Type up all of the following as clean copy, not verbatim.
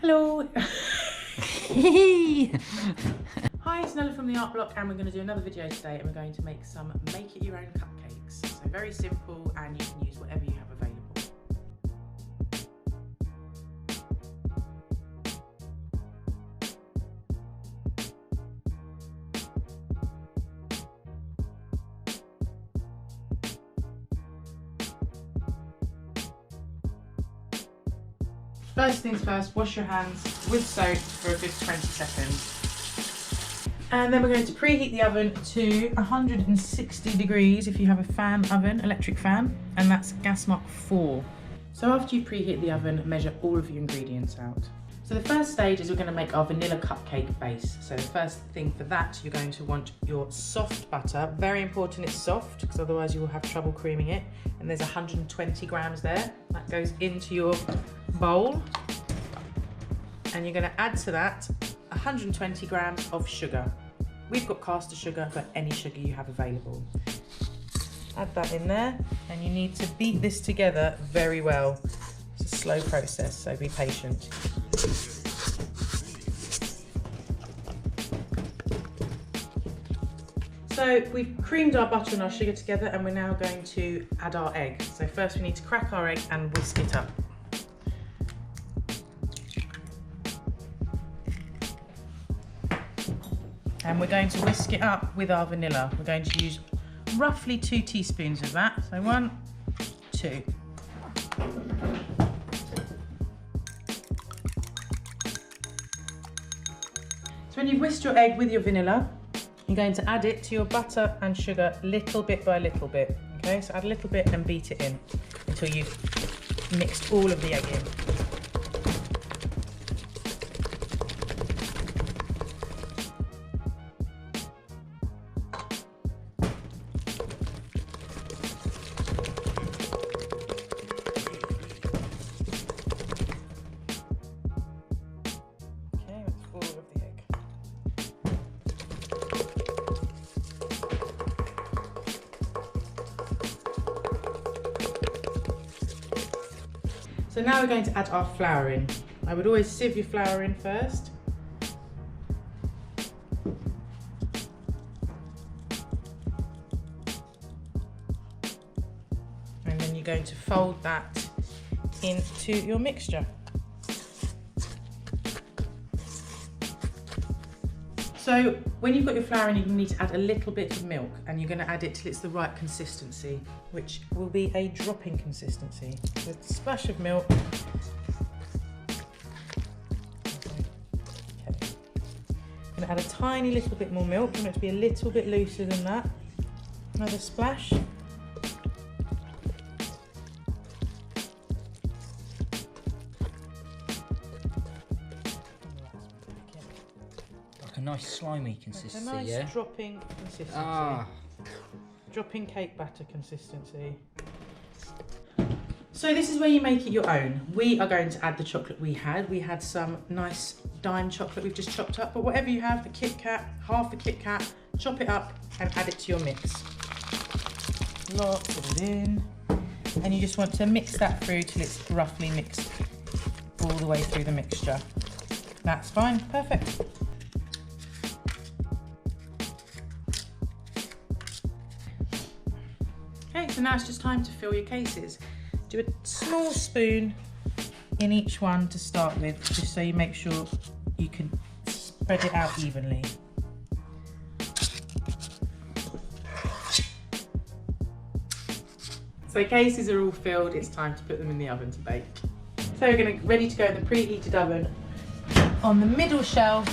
Hello. Hi, it's Nella from the Art Block, and we're going to do another video today, and we're going to make some make it your own cupcakes. So very simple, and you can use whatever you have available. First things first, wash your hands with soap for a good 20 seconds. And then we're going to preheat the oven to 160 degrees if you have a fan oven, electric fan, and that's gas mark 4. So after you preheat the oven, measure all of your ingredients out. So the first stage is we're going to make our vanilla cupcake base. So the first thing for that, you're going to want your soft butter. Very important it's soft, because otherwise you will have trouble creaming it. And there's 120 grams there. That goes into your bowl. And you're going to add to that 120 grams of sugar. We've got caster sugar, but any sugar you have available. Add that in there, and you need to beat this together very well. It's a slow process, so be patient. So we've creamed our butter and our sugar together, and we're now going to add our egg. So first we need to crack our egg and whisk it up. And we're going to whisk it up with our vanilla. We're going to use roughly 2 teaspoons of that. So 1, 2. So when you've whisked your egg with your vanilla, you're going to add it to your butter and sugar little bit by little bit. Okay, so add a little bit and beat it in until you've mixed all of the egg in. So now we're going to add our flour in. I would always sieve your flour in first. And then you're going to fold that into your mixture. So when you've got your flour in, you need to add a little bit of milk, and you're going to add it till it's the right consistency, which will be a dropping consistency with a splash of milk. Okay. I'm going to add a tiny little bit more milk. I want it to be a little bit looser than that. Another splash. A nice slimy consistency, like a nice yeah? dropping consistency. Dropping cake batter consistency. So this is where you make it your own. We are going to add the chocolate we had. We had some nice dime chocolate we've just chopped up, but whatever you have, the Kit Kat, half a Kit Kat, chop it up and add it to your mix. Lots of it in. And you just want to mix that through till it's roughly mixed all the way through the mixture. That's fine, perfect. So now it's just time to fill your cases. Do a small spoon in each one to start with, just so you make sure you can spread it out evenly. So cases are all filled, it's time to put them in the oven to bake. So we're going to ready to go in the preheated oven on the middle shelf.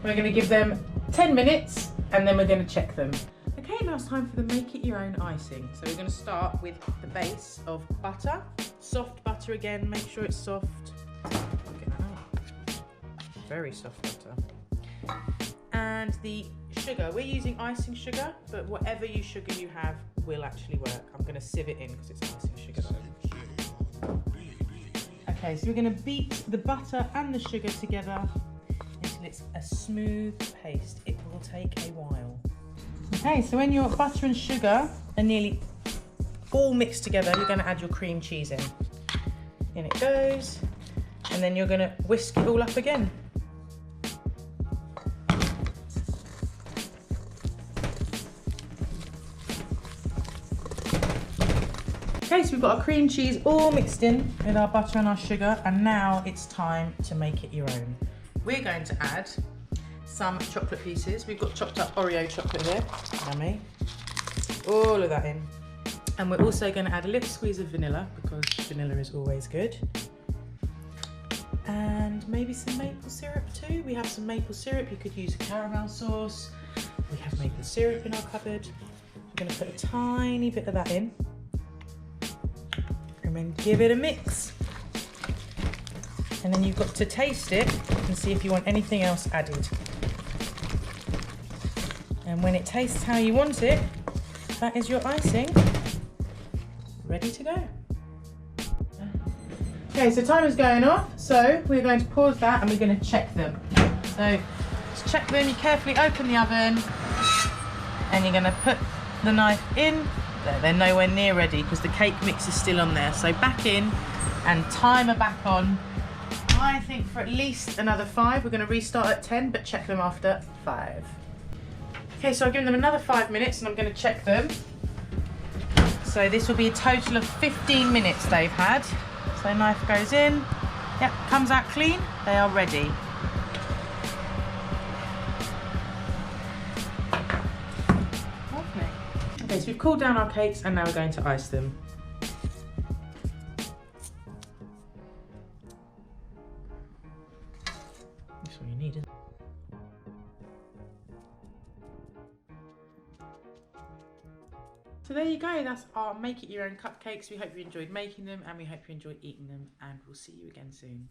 We're going to give them 10 minutes. And then we're going to check them. Okay, now it's time for the make it your own icing. So we're going to start with the base of butter. Soft butter again, make sure it's soft. Get that out. Very soft butter. And the sugar, we're using icing sugar, but whatever sugar you have will actually work. I'm going to sieve it in because it's icing sugar though. Okay, so we're going to beat the butter and the sugar together until it's a smooth paste. It will take a while. Okay, so when your butter and sugar are nearly all mixed together, you're going to add your cream cheese in. In it goes. And then you're gonna whisk it all up again. Okay, so we've got our cream cheese all mixed in with our butter and our sugar, and now it's time to make it your own. We're going to add some chocolate pieces. We've got chopped up Oreo chocolate here, yummy. All of that in. And we're also going to add a little squeeze of vanilla, because vanilla is always good. And maybe some maple syrup too. We have some maple syrup. You could use a caramel sauce. We have maple syrup in our cupboard. We're going to put a tiny bit of that in. And then give it a mix. And then you've got to taste it and see if you want anything else added. And when it tastes how you want it, that is your icing ready to go. Okay, so timer's going off, so we're going to pause that and we're going to check them. So to check them, you carefully open the oven and you're going to put the knife in. They're nowhere near ready because the cake mix is still on there. So back in and timer back on. I think for at least another 5. We're going to restart at 10, but check them after 5. Okay, so I've given them another 5 minutes and I'm going to check them. So this will be a total of 15 minutes they've had. So knife goes in. Yep, comes out clean. They are ready. Okay, so we've cooled down our cakes and now we're going to ice them. That's all you need, isn't it? So there you go, that's our make it your own cupcakes. We hope you enjoyed making them and we hope you enjoyed eating them, and we'll see you again soon.